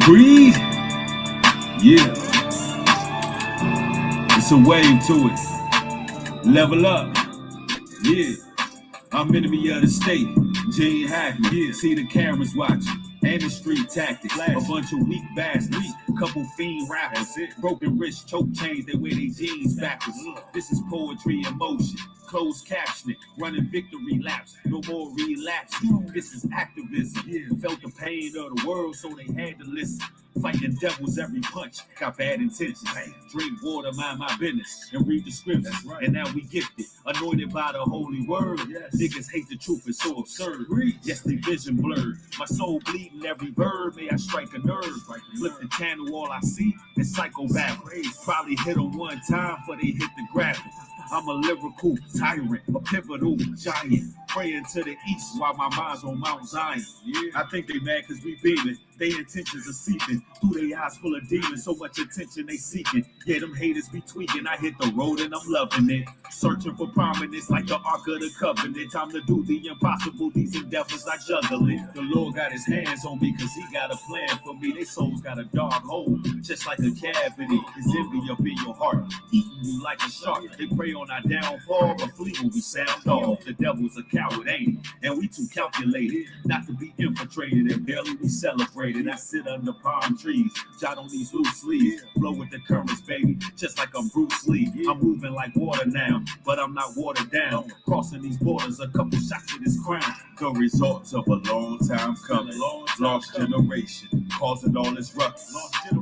breed? Yeah. It's a wave to it. Level up. Yeah. I'm enemy of the state. Gene Hackman. Yeah. See the cameras watching. And the street tactics. A bunch of weak bastards. Couple fiend rappers. Broken wrist, choke chains. They wear their jeans backwards. This is poetry in motion. Closed captioning, running victory laps, no more relapse. This is activism. Felt the pain of the world, so they had to listen. Fighting devils every punch, got bad intentions. Drink water, mind my business, and read the scriptures. And now we gifted, anointed by the holy word. Niggas hate the truth, it's so absurd. Yes, they vision blurred. My soul bleeding every verb, may I strike a nerve. Flip the channel, all I see is psycho back. Probably hit them one time before they hit the graphic. I'm a lyrical tyrant, a pivotal giant, praying to the east while my mind's on Mount Zion. I think they mad cause we beaming. Their intentions are seeping through their eyes full of demons. So much attention they seeking. Yeah, them haters be tweaking. I hit the road and I'm loving it. Searching for prominence like the Ark of the Covenant. Time to do the impossible. These endeavors I juggle it. The Lord got his hands on me cause he got a plan for me. They souls got a dark hole, just like a cavity. It's envy up in your heart, eating you like a shark. They prey on our downfall, but flee when we sound off. The devil's a coward, ain't he? And we too calculated not to be infiltrated, and barely we celebrated. I sit under palm trees, jot on these loose leaves, flow with the currents, baby, just like I'm Bruce Lee. I'm moving like water now, but I'm not watered down. Crossing these borders, a couple shots of this crown. The results of a long time coming, lost generation, causing all this ruckus.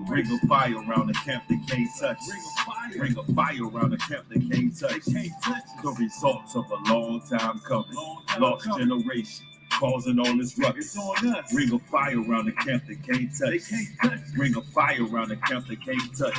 Ring of fire around the camp they can't touch. Ring of fire around the camp they can't touch. The results of a long time coming, lost generation, causing all this ruckus. Ring of fire around the camp they can't touch. Ring of fire around the camp they can't touch.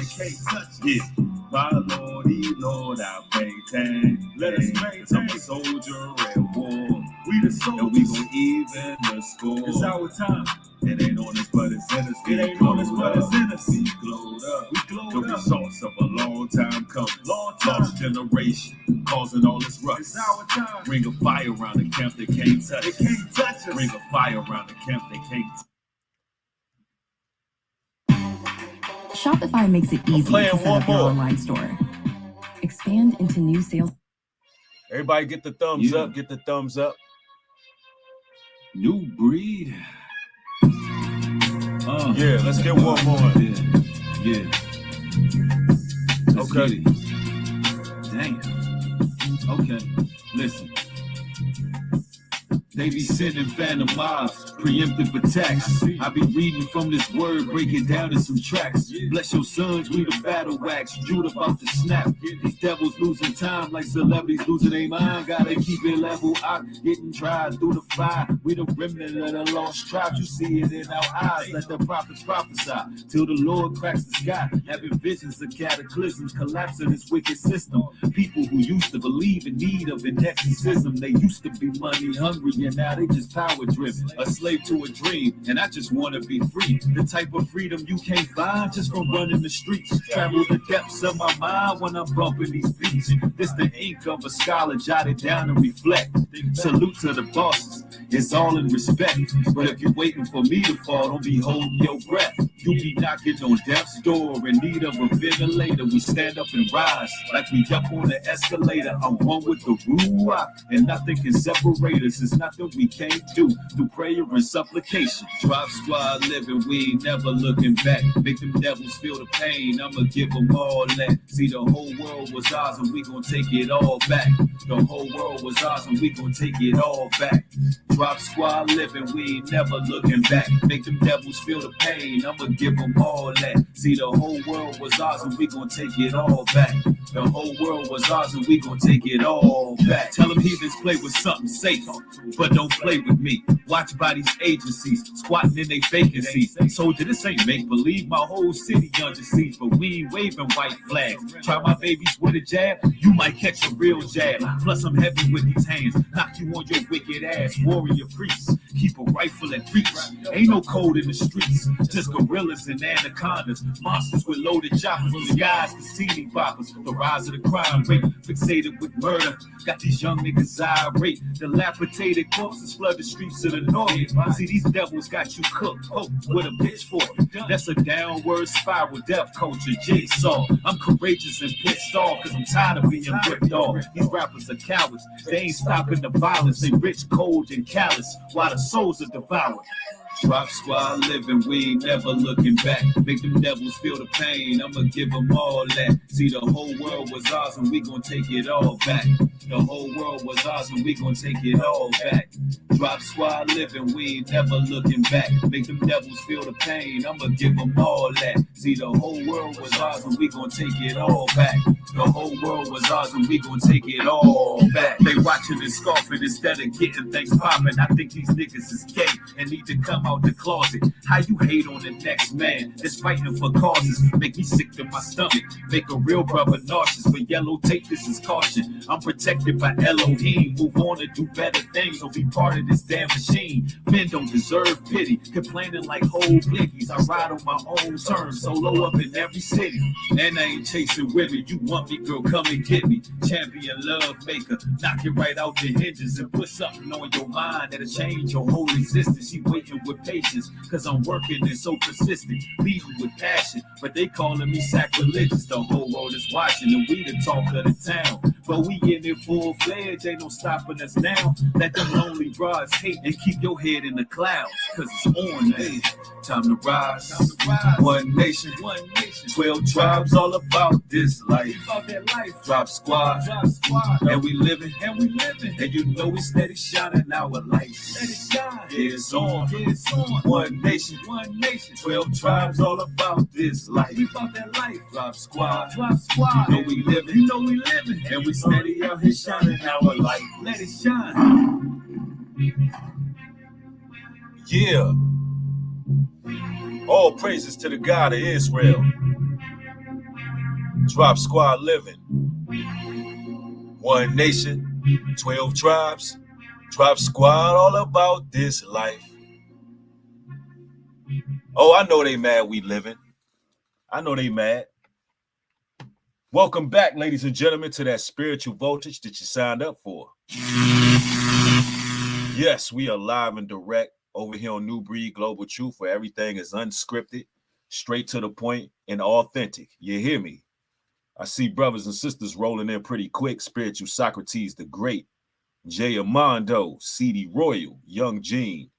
Yeah. My Lordy, Lord, I maintain. Let us maintain. I'm a soldier at war. We the soldiers. And we gon' even the score. It's our time. It ain't on us, but it's in us. It ain't on us, but it's in us. We glowed up. We glowed up. The results of a long time coming. Lost generation, causing all this ruckus. It's our time. Ring of fire around the camp they can't touch. They can't touch us. Ring of fire around the camp they can't touch. Shopify makes it easy to set up your online store. Expand into new sales. Everybody get the thumbs up. Get the thumbs up. New breed. Yeah, let's get one more. Yeah. Okay. Damn. Okay. Listen. They be sending phantom mobs, preemptive attacks. I be reading from this word, break it down in some tracks. Bless your sons, we the battle wax. Jude about to snap. These devils losing time like celebrities losing their mind. Gotta keep it level out, getting tried through the fire. We the remnant of the lost tribes. You see it in our eyes. Let the prophets prophesy till the Lord cracks the sky. Having visions of cataclysms, collapsing this wicked system. People who used to believe in need of an exorcism. They used to be money hungry. And now they just power driven, a slave to a dream, and I just want to be free. The type of freedom you can't find just from running the streets. Travel the depths of my mind when I'm bumping these beats. This the ink of a scholar, jotted down and reflect. Salute to the bosses, it's all in respect. But if you're waiting for me to fall, don't be holding your breath. You be knocking on death's door in need of a ventilator. We stand up and rise like we up on the escalator. I'm one with the Ruach, and nothing can separate us. It's nothing we can't do through prayer and supplication. Drop squad living, we ain't never looking back. Make them devils feel the pain, I'ma give them all that. See, the whole world was ours and we gon' take it all back. The whole world was ours and we gon' take it all back. Drop squad living, we ain't never looking back. Make them devils feel the pain, I'ma give them all that. See, the whole world was ours and we gon' take it all back. The whole world was ours and we gon' take it all back. Tell them heathens play with something safe, but don't play with me. Watch by these agencies, squatting in they vacancies. Soldier, this ain't make-believe. My whole city under siege, but we ain't waving white flags. Try my babies with a jab, you might catch a real jab. Plus I'm heavy with these hands, knock you on your wicked ass. Warrior priests, keep a rifle at reach. Ain't no code in the streets, just gorillas and anacondas. Monsters with loaded choppers, disguised as teeny boppers. The rise of the crime rate, fixated with murder. Got these young niggas irate. Dilapidated corpses flood the streets of the north. See, these devils got you cooked, poked with a pitchfork. That's a downward spiral, death culture, jigsaw. I'm courageous and pissed off, cause I'm tired of being ripped off. These rappers are cowards, they ain't stopping the violence. They rich, cold, and callous, while the souls are devoured. Drop squad living, we ain't never looking back. Make them devils feel the pain, I'ma give them all that. See, the whole world was ours and we gon' take it all back. The whole world was ours and we gon' take it all back. Drop squad living, we ain't never looking back. Make them devils feel the pain, I'ma give them all that. See, the whole world was ours and we gon' take it all back. The whole world was ours and we gon' take it all back. They watching and scoffing instead of getting things popping. I think these niggas is gay and need to come out the closet. How you hate on the next man that's fighting for causes? Make me sick to my stomach, make a real brother nauseous. But yellow tape, this is caution. I'm protected by Elohim. Move on and do better things. Don't be part of this damn machine. Men don't deserve pity, complaining like whole blickies. I ride on my own terms, solo up in every city. And I ain't chasing women. You want me, girl, come and get me. Champion love maker, knock it right out the hinges and put something on your mind that'll change your whole existence. She waiting with patience, cause I'm working and so persistent, leading with passion. But they calling me sacrilegious. The whole world is watching and we the talk of the town. But we in it full-fledged, ain't no stopping us now. Let them lonely broads hate and keep your head in the clouds, cause it's on now. Time to rise. One nation, 12 tribes, all about this life. Drop squad, and we living, and you know we steady shining our lights. Yeah, it's on. One nation, 12 tribes, all about this life. Drop squad, you know we living, and we steady out here shining our light. Let it shine. Yeah. All praises to the God of Israel. Drop squad living. One nation, 12 tribes. Drop squad, all about this life. Oh, I know they mad we living. I know they mad. Welcome back, ladies and gentlemen, to that spiritual voltage that you signed up for. Yes, we are live and direct over here on New Breed Global Truth, where everything is unscripted, straight to the point, and authentic. You hear me? I see brothers and sisters rolling in pretty quick. Spiritual Socrates the Great, Jay Armando, CD Royal, Young Gene,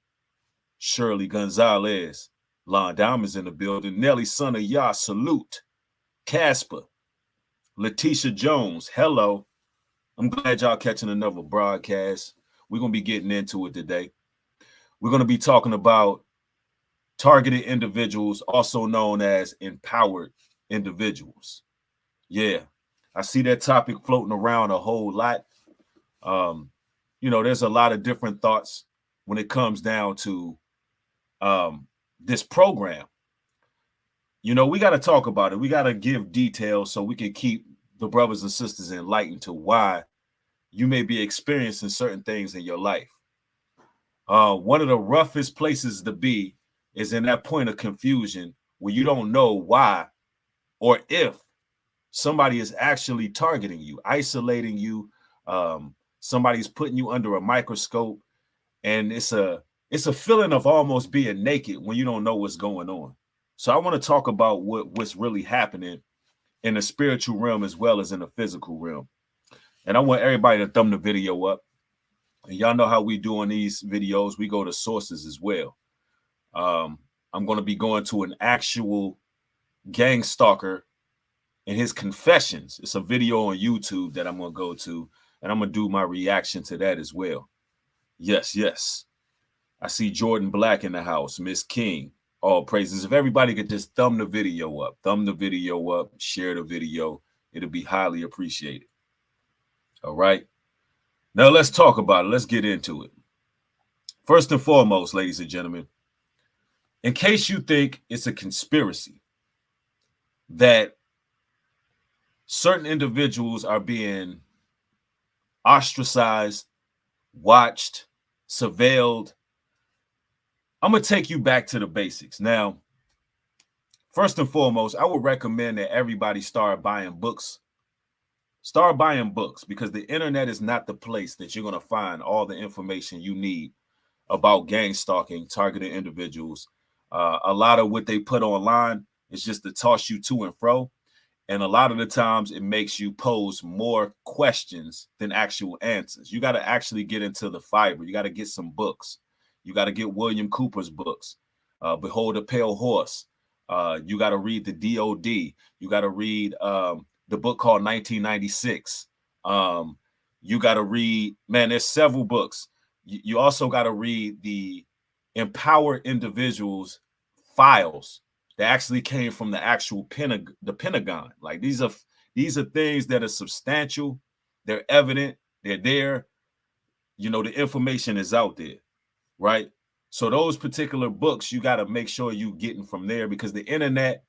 Shirley Gonzalez, Lon Diamond's in the building, Nelly Son of Yah, salute, Casper, Letitia Jones, hello. I'm glad y'all catching another broadcast. We're going to be getting into it today. We're going to be talking about targeted individuals, also known as empowered individuals. Yeah, I see that topic floating around a whole lot. There's a lot of different thoughts when it comes down to this program. We got to talk about it. We got to give details so we can keep the brothers and sisters enlightened to why you may be experiencing certain things in your life. One of the roughest places to be is in that point of confusion where you don't know why or if somebody is actually targeting you, isolating you. Somebody's putting you under a microscope, and it's a feeling of almost being naked when you don't know what's going on. So I want to talk about what's really happening in the spiritual realm as well as in the physical realm. And I want everybody to thumb the video up. And y'all know how we do on these videos. We go to sources as well. I'm going to be going to an actual Gangstalker and his confessions. It's a video on YouTube that I'm going to go to, and I'm going to do my reaction to that as well. Yes. I see Jordan Black in the house, Miss King, all praises. If everybody could just thumb the video up, share the video, it'll be highly appreciated. All right. Now let's talk about it. Let's get into it. First and foremost, ladies and gentlemen, in case you think it's a conspiracy that certain individuals are being ostracized, watched, surveilled, I'm going to take you back to the basics. Now, first and foremost, I would recommend that everybody start buying books. Start buying books, because the internet is not the place that you're going to find all the information you need about gang stalking, targeted individuals. A lot of what they put online is just to toss you to and fro. And a lot of the times it makes you pose more questions than actual answers. You got to actually get into the fiber. You got to get some books. You got to get William Cooper's books, Behold a Pale Horse. You got to read the DOD. You got to read the book called 1996. You got to read, man, there's several books. You also got to read the Empower Individuals files that actually came from the actual the Pentagon. Like these are things that are substantial, they're evident, they're there. You know, the information is out there, right? So those particular books, you got to make sure you getting from there, because the internet,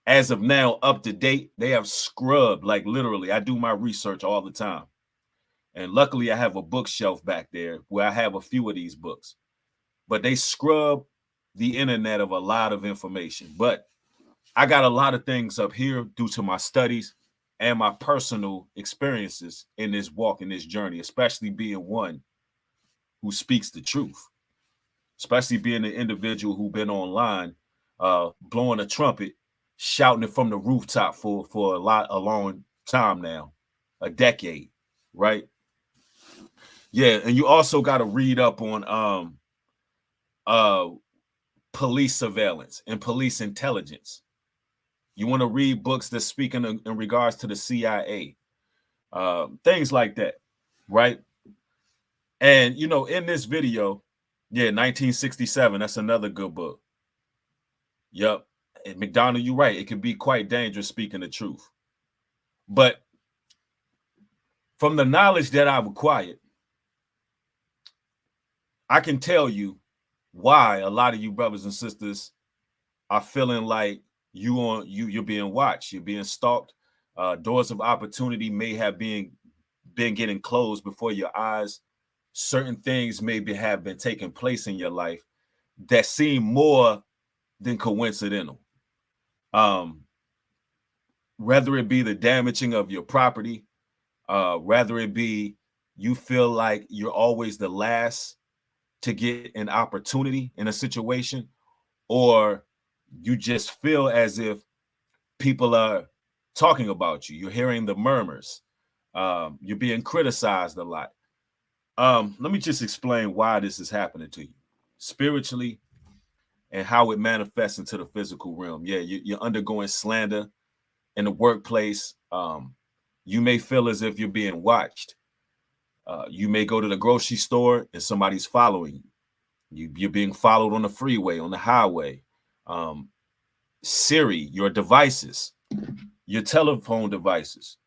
as of now, up to date, they have scrubbed, like literally. I do my research all the time. And luckily I have a bookshelf back there where I have a few of these books. But they scrub the internet of a lot of information. But I got a lot of things up here due to my studies and my personal experiences in this walk, in this journey, especially being one who speaks the truth, especially being an individual who's been online, blowing a trumpet, shouting it from the rooftop for a long time now, a decade, right? Yeah, and you also got to read up on police surveillance and police intelligence. You want to read books that speak in regards to the CIA, things like that, right? And, you know, in this video, yeah, 1967, that's another good book. Yep. And McDonald, you're right. It can be quite dangerous speaking the truth. But from the knowledge that I've acquired, I can tell you why a lot of you brothers and sisters are feeling like you're being watched, you're being stalked. Doors of opportunity may have been getting closed before your eyes. Certain things have been taking place in your life that seem more than coincidental. Whether it be the damaging of your property, whether it be you feel like you're always the last to get an opportunity in a situation, or you just feel as if people are talking about you. You're hearing the murmurs. You're being criticized a lot. Let me just explain why this is happening to you spiritually and how it manifests into the physical realm. Yeah, you're undergoing slander in the workplace. You may feel as if you're being watched. You may go to the grocery store and somebody's following you. You're being followed on the freeway, on the highway. Siri, your devices, your telephone devices.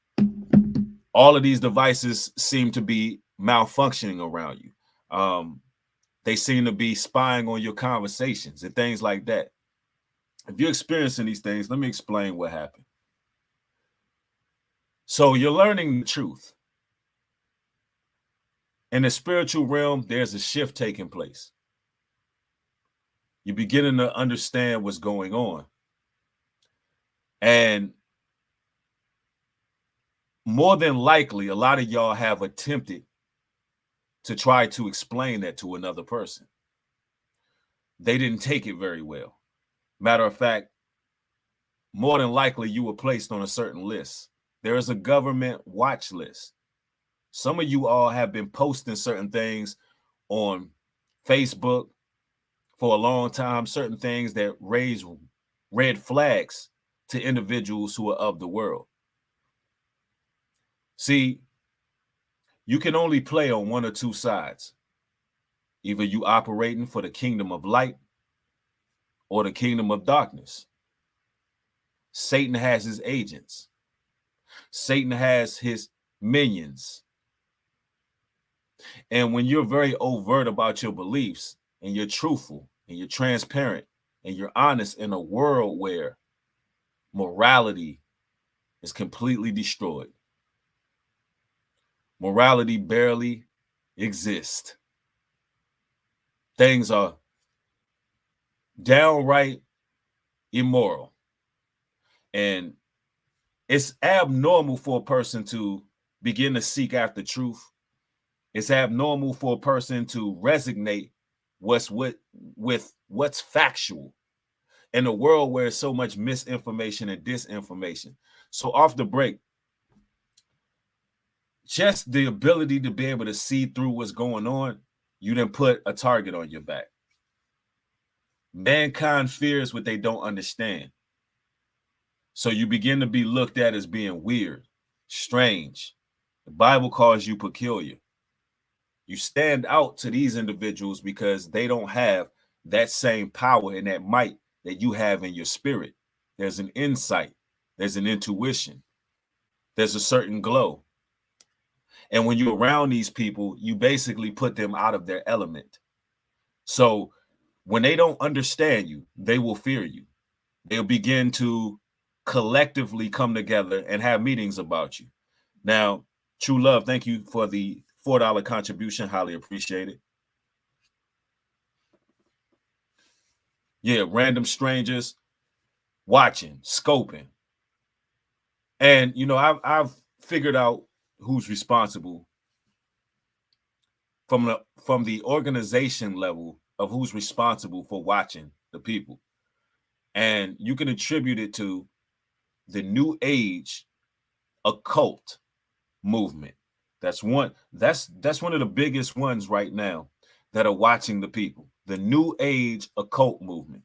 All of these devices seem to be malfunctioning around you. They seem to be spying on your conversations and things like that. If you're experiencing these things, let me explain what happened. So you're learning the truth. In the spiritual realm, there's a shift taking place. You're beginning to understand what's going on. And more than likely, a lot of y'all have attempted to try to explain that to another person. They didn't take it very well. Matter of fact, more than likely, you were placed on a certain list. There is a government watch list. Some of you all have been posting certain things on Facebook for a long time, certain things that raise red flags to individuals who are of the world. See, you can only play on one or two sides. Either you operating for the kingdom of light or the kingdom of darkness. Satan has his agents. Satan has his minions. And when you're very overt about your beliefs and you're truthful and you're transparent and you're honest in a world where morality is completely destroyed, morality barely exists. Things are downright immoral. And it's abnormal for a person to begin to seek after truth. It's abnormal for a person to resonate with what's factual in a world where there's so much misinformation and disinformation. So off the break, just the ability to be able to see through what's going on, you then put a target on your back. Mankind fears what they don't understand. So you begin to be looked at as being weird, strange. The Bible calls you peculiar. You stand out to these individuals because they don't have that same power and that might that you have in your spirit. There's an insight, there's an intuition, there's a certain glow. And when you're around these people, you basically put them out of their element. So when they don't understand you, they will fear you. They'll begin to collectively come together and have meetings about you. Now, True Love, thank you for the $4 contribution. Highly appreciate it. Yeah, random strangers watching, scoping. And, you know, I've figured out who's responsible from the organization level of who's responsible for watching the people. And you can attribute it to the New Age occult movement. That's one of the biggest ones right now that are watching the people. The New Age occult movement.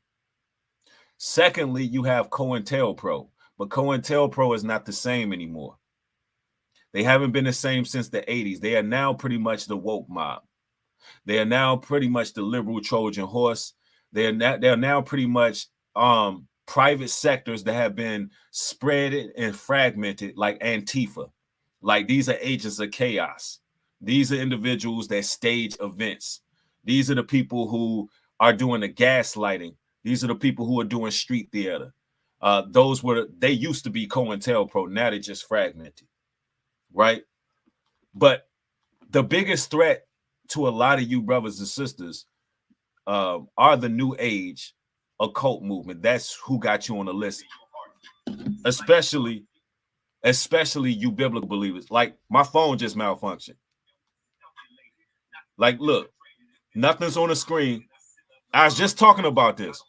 Secondly, you have COINTELPRO, but COINTELPRO is not the same anymore. They haven't been the same since the 80s. They are now pretty much the woke mob. They are now pretty much the liberal Trojan horse. They're now pretty much private sectors that have been spread and fragmented like Antifa. Like these are agents of chaos. These are individuals that stage events. These are the people who are doing the gaslighting. These are the people who are doing street theater. They used to be COINTELPRO. Now they're just fragmented, right? But the biggest threat to a lot of you brothers and sisters are the New Age occult movement. That's who got you on the list, especially you biblical believers. Like my phone just malfunctioned. Like, look, nothing's on the screen. I was just talking about this.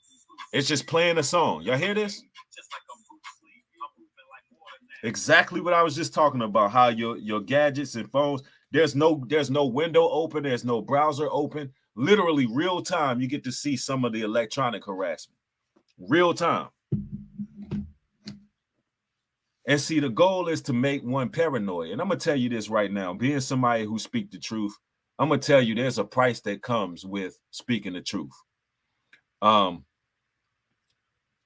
It's just playing a song. Y'all hear this? Exactly what I was just talking about. How your gadgets and phones. There's no window open. There's no browser open. Literally real time. You get to see some of the electronic harassment. Real time. And see, the goal is to make one paranoid. And I'm going to tell you this right now. Being somebody who speaks the truth, I'm going to tell you there's a price that comes with speaking the truth.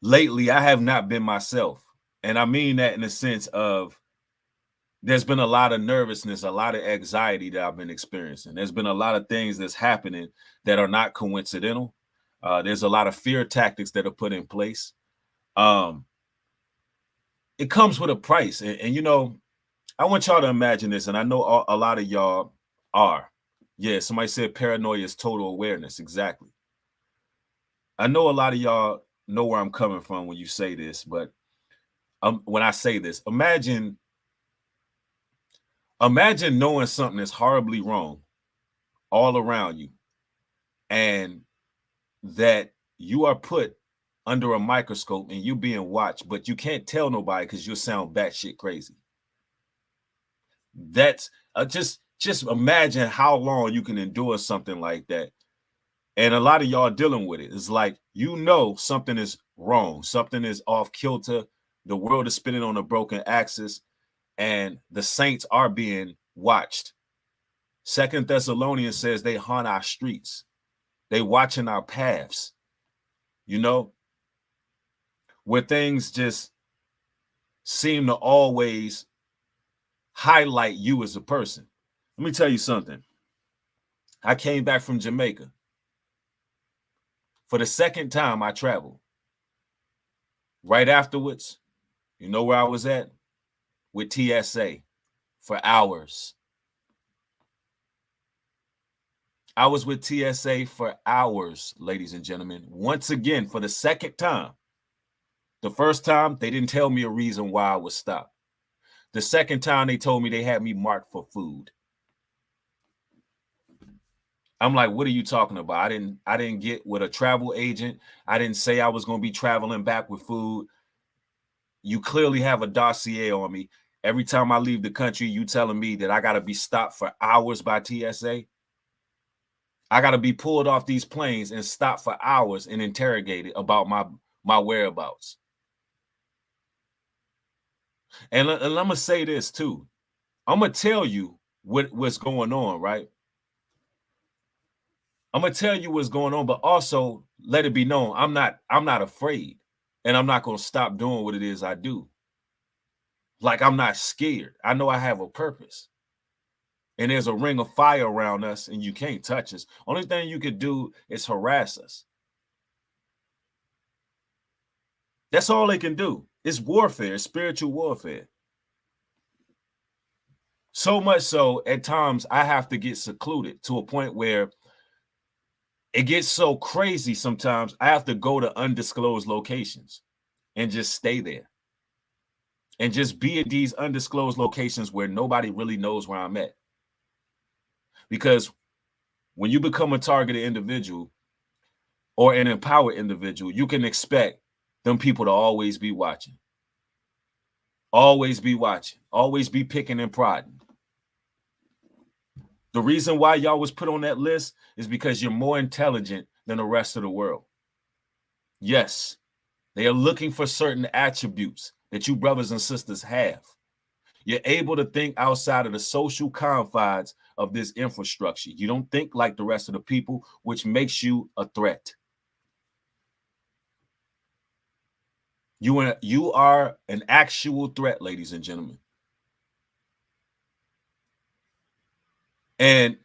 Lately, I have not been myself. And I mean that in the sense of there's been a lot of nervousness, a lot of anxiety that I've been experiencing. There's been a lot of things that's happening that are not coincidental. There's a lot of fear tactics that are put in place. It comes with a price. And you know, I want y'all to imagine this, and I know a lot of y'all are. Yeah, somebody said paranoia is total awareness. Exactly. I know a lot of y'all know where I'm coming from when you say this, but when I say this, imagine knowing something is horribly wrong all around you, and that you are put under a microscope and you being watched, but you can't tell nobody because you'll sound batshit crazy. That's just imagine how long you can endure something like that. And a lot of y'all dealing with it. It's like, you know, something is wrong. Something is off kilter. The world is spinning on a broken axis, and the saints are being watched. 2 Thessalonians says they haunt our streets. They watching our paths, you know, where things just seem to always highlight you as a person. Let me tell you something. I came back from Jamaica. For the second time I traveled. Right afterwards, you know where I was at? With TSA for hours. I was with TSA for hours, ladies and gentlemen. Once again, for the second time. The first time, they didn't tell me a reason why I was stopped. The second time, they told me they had me marked for food. I'm like, what are you talking about? I didn't get with a travel agent. I didn't say I was going to be traveling back with food. You clearly have a dossier on me. Every time I leave the country, you telling me that I got to be stopped for hours by TSA. I got to be pulled off these planes and stopped for hours and interrogated about my whereabouts. And I'm going to say this too. I'm going to tell you what's going on, right? I'm going to tell you what's going on, but also let it be known I'm not afraid, and I'm not going to stop doing what it is I do. Like, I'm not scared. I know I have a purpose. And there's a ring of fire around us, and you can't touch us. Only thing you could do is harass us. That's all they can do. It's warfare, it's spiritual warfare. So much so, at times, I have to get secluded to a point where it gets so crazy sometimes, I have to go to undisclosed locations and just stay there. And just be at these undisclosed locations where nobody really knows where I'm at. Because when you become a targeted individual or an empowered individual, you can expect them people to always be watching. Always be watching. Always be picking and prodding. The reason why y'all was put on that list is because you're more intelligent than the rest of the world. Yes, they are looking for certain attributes that you brothers and sisters have. You're able to think outside of the social confines of this infrastructure. You don't think like the rest of the people, which makes you a threat. You are an actual threat, ladies and gentlemen. And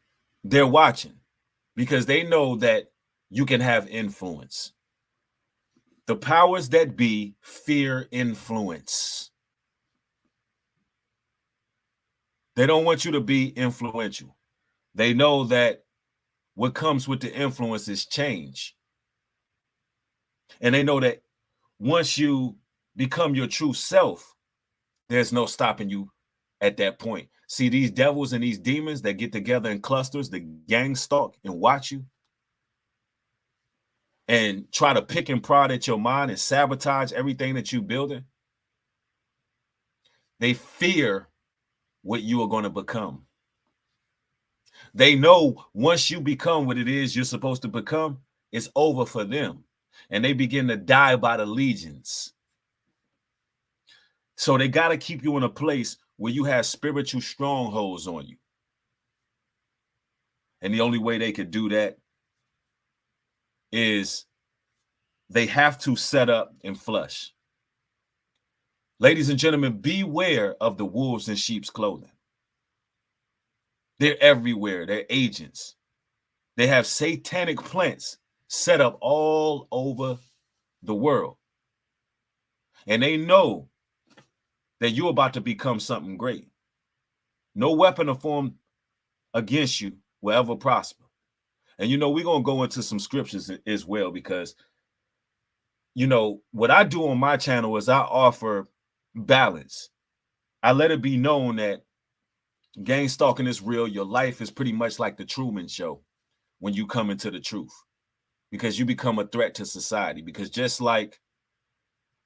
they're watching because they know that you can have influence. The powers that be fear influence. They don't want you to be influential. They know that what comes with the influence is change. And they know that once you become your true self, there's no stopping you at that point. See, these devils and these demons that get together in clusters, the gang stalk and watch you and try to pick and prod at your mind and sabotage everything that you're building. They fear what you are going to become. They know once you become what it is you're supposed to become, it's over for them. And they begin to die by the legions. So they got to keep you in a place where you have spiritual strongholds on you. And the only way they could do that is they have to set up and flush. Ladies and gentlemen, beware of the wolves in sheep's clothing. They're everywhere. They're agents. They have satanic plants set up all over the world. And they know that you're about to become something great. No weapon formed against you will ever prosper. And, we're going to go into some scriptures as well because, what I do on my channel is I offer balance. I let it be known that gang stalking is real. Your life is pretty much like the Truman Show when you come into the truth, because you become a threat to society. Because just like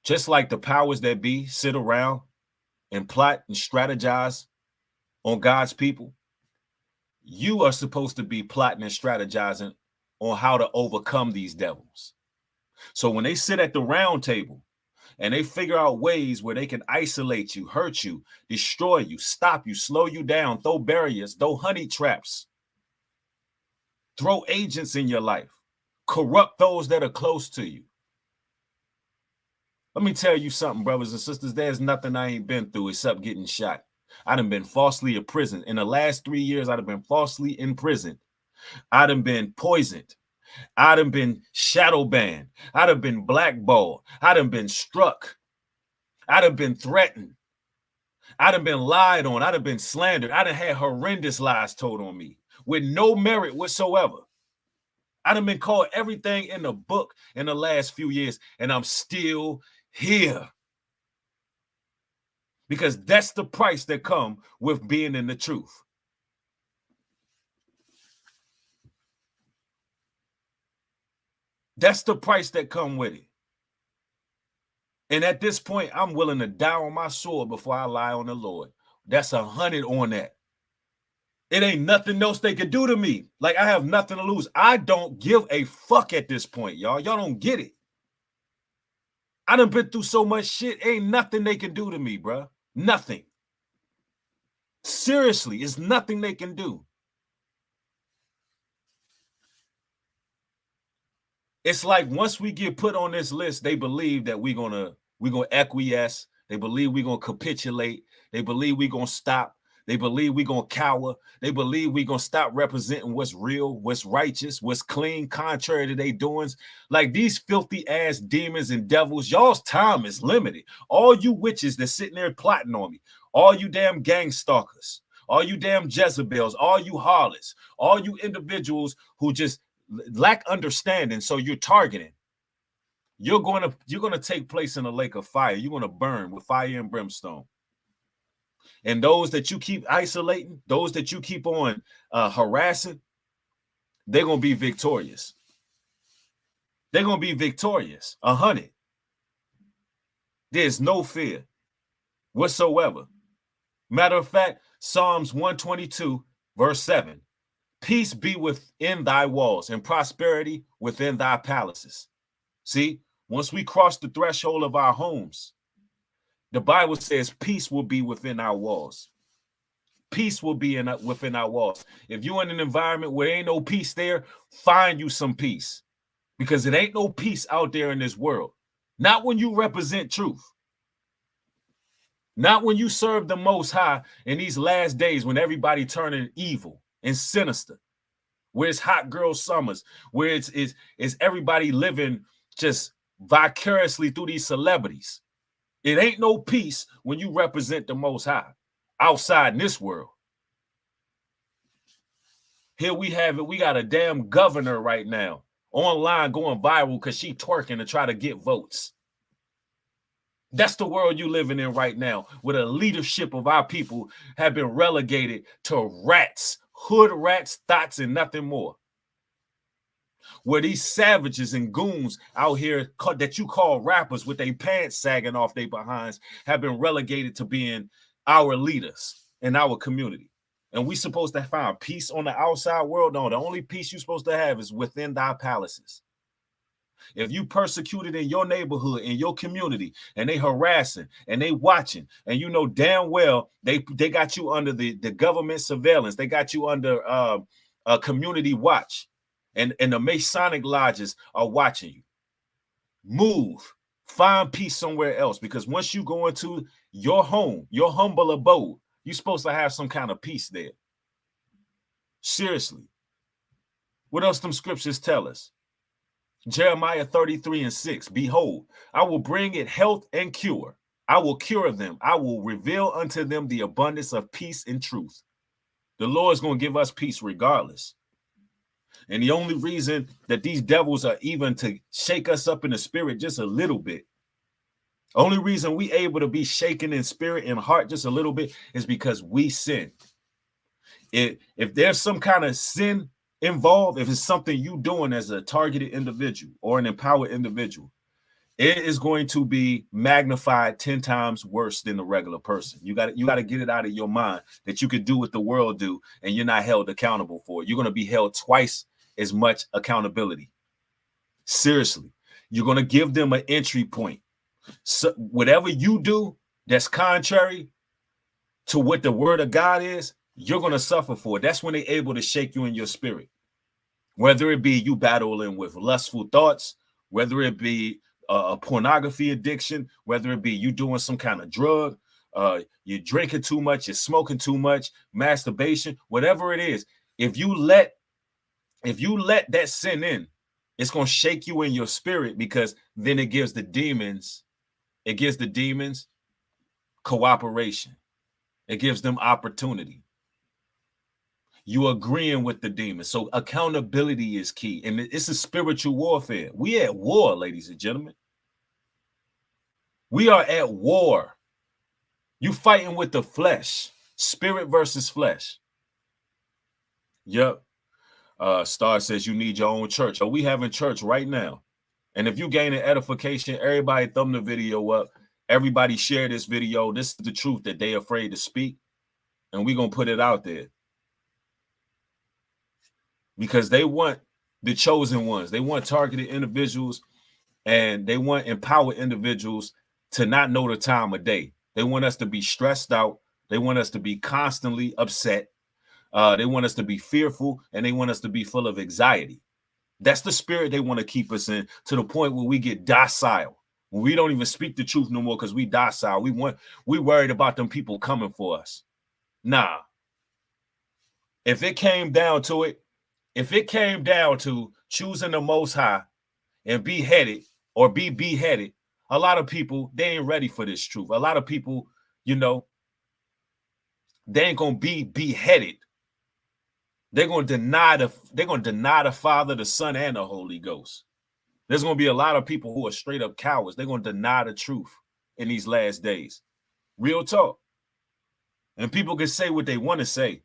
the powers that be sit around and plot and strategize on God's people, you are supposed to be plotting and strategizing on how to overcome these devils. So when they sit at the round table and they figure out ways where they can isolate you, hurt you, destroy you, stop you, slow you down, throw barriers, throw honey traps, throw agents in your life, corrupt those that are close to you. Let me tell you something, brothers and sisters. There's nothing I ain't been through except getting shot. I done been falsely imprisoned. In the last 3 years, I done been falsely imprisoned. I done been poisoned. I done been shadow banned. I done been blackballed. I done been struck. I done been threatened. I done been lied on. I done been slandered. I done had horrendous lies told on me. with no merit whatsoever. I done been called everything in the book in the last few years, and I'm still here. Because that's the price that come with being in the truth. That's the price that come with it. And at this point, I'm willing to die on my sword before I lie on the Lord. That's 100 on that. It ain't nothing else they can do to me. Like, I have nothing to lose. I don't give a fuck at this point, y'all. Y'all don't get it. I done been through so much shit. Ain't nothing they can do to me, bro. Nothing. Seriously, it's nothing they can do. It's like once we get put on this list, they believe that we're gonna acquiesce. They believe we're gonna capitulate. They believe we're gonna stop. They believe we're gonna cower. They believe we're gonna stop representing what's real, what's righteous, what's clean, contrary to their doings. Like these filthy ass demons and devils, y'all's time is limited. All you witches that's sitting there plotting on me, all you damn Gangstalkers, all you damn Jezebels, all you harlots, all you individuals who just lack understanding, so you're targeting. You're gonna take place in a lake of fire. You're gonna burn with fire and brimstone. And those that you keep isolating, those that you keep on harassing, they're gonna be victorious. They're gonna be victorious. 100. There's no fear whatsoever. Matter of fact, Psalms 122, verse 7. Peace be within thy walls and prosperity within thy palaces. See, once we cross the threshold of our homes, the Bible says peace will be within our walls. Peace will be within our walls. If you're in an environment where ain't no peace there, find you some peace, because it ain't no peace out there in this world. Not when you represent truth. Not when you serve the Most High in these last days when everybody turning evil and sinister. Where it's hot girl summers, where it's everybody living just vicariously through these celebrities. It ain't no peace when you represent the Most High outside in this world. Here we have it. We got a damn governor right now online going viral because she twerking to try to get votes. That's the world you living in right now, where the leadership of our people have been relegated to rats, hood rats, thoughts, and nothing more. Where these savages and goons out here that you call rappers with their pants sagging off their behinds have been relegated to being our leaders in our community. And we supposed to find peace on the outside world? No, the only peace you're supposed to have is within thy palaces. If you persecuted in your neighborhood, in your community, and they harassing and they watching, and you know damn well they got you under the government surveillance, they got you under a community watch, and the Masonic lodges are watching you. Move, find peace somewhere else, because once you go into your home, your humble abode, you're supposed to have some kind of peace there. Seriously. What else them scriptures tell us? Jeremiah 33:6. Behold, I will bring it health and cure. I will cure them. I will reveal unto them the abundance of peace and truth. The Lord's going to give us peace regardless. And the only reason that these devils are even to shake us up in the spirit just a little bit, only reason we able to be shaken in spirit and heart just a little bit is because we sin. If there's some kind of sin involved, if it's something you doing as a targeted individual or an empowered individual, it is going to be magnified 10 times worse than the regular person. You got to get it out of your mind that you could do what the world do and you're not held accountable for it. You're going to be held twice as much accountability. Seriously, you're going to give them an entry point. So whatever you do that's contrary to what the word of God is, you're going to suffer for it. That's when they're able to shake you in your spirit. Whether it be you battling with lustful thoughts, whether it be a pornography addiction, whether it be you doing some kind of drug, you're drinking too much, you're smoking too much, masturbation, whatever it is, if you let that sin in, it's going to shake you in your spirit, because then it gives the demons cooperation. It gives them opportunity. you agreeing with the demon. So accountability is key. And it's a spiritual warfare. We at war, ladies and gentlemen. We are at war. You fighting with the flesh. Spirit versus flesh. Yep. Star says you need your own church. We having church right now. And if you gaining edification, everybody thumb the video up. Everybody share this video. This is the truth that they afraid to speak. And we're going to put it out there. Because they want the chosen ones. They want targeted individuals, and they want empowered individuals to not know the time of day. They want us to be stressed out. They want us to be constantly upset. They want us to be fearful, and they want us to be full of anxiety. That's the spirit they want to keep us in, to the point where we get docile. When we don't even speak the truth no more because we docile. We worried about them people coming for us. Nah. If it came down to it, if it came down to choosing the Most High and be headed or be beheaded, a lot of people, they ain't ready for this truth. A lot of people, you know, they ain't gonna be beheaded. They're gonna deny the Father, the Son, and the Holy Ghost. There's gonna be a lot of people who are straight up cowards. They're gonna deny the truth in these last days. Real talk. And people can say what they want to say.